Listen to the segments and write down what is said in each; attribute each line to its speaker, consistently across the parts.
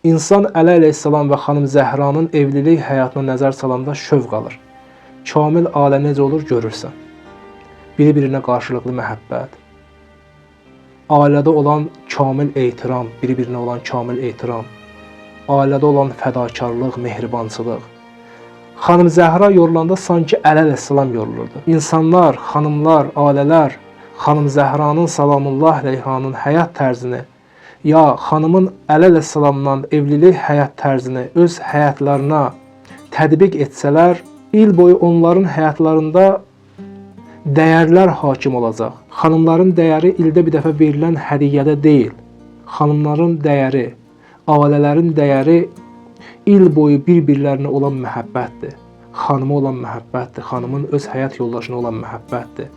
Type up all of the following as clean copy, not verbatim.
Speaker 1: İnsan Əli əleyhissalam və xanım Zəhranın evlilik həyatına nəzər salanda şövq alır. Kamil ailə necə olur görürsən. Bir-birinə qarşılıqlı məhəbbət, ailədə olan kamil ehtiram, bir-birinə olan kamil ehtiram, ailədə olan fədakarlıq, mehribançılıq. Xanım Zəhra yorulanda sanki Əli əleyhissalam yorulurdu. İnsanlar, xanımlar, ailələr xanım Zəhranın salamullah əleyhanın həyat tərzini ya xanımın Əli əleyhissalamla evlilik həyat tərzini öz həyatlarına tətbiq etsələr, il boyu onların həyatlarında dəyərlər hakim olacaq. Xanımların dəyəri ildə bir dəfə verilən hədiyyədə deyil. Xanımların dəyəri, ailələrin dəyəri il boyu bir-birlərinə olan məhəbbətdir. Xanıma olan məhəbbətdir, xanımın öz həyat yoldaşına olan məhəbbətdir.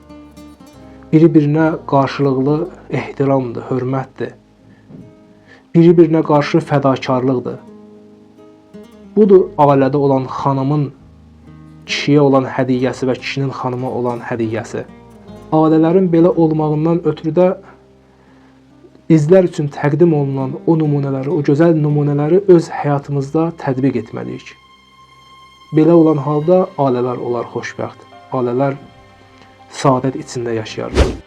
Speaker 1: Bir-birinə qarşılıqlı ehtiramdır, hörmətdir. Bir-birinə qarşı fədakarlıqdır. Budur ailədə olan xanımın kişiyə olan hədiyyəsi və kişinin xanıma olan hədiyyəsi. Ailələrin belə olmağından ötürü də bizlər üçün təqdim olunan o nümunələri, o gözəl nümunələri öz həyatımızda tətbiq etməliyik. Belə olan halda ailələr olar xoşbəxt, ailələr saadət içində yaşayarlar.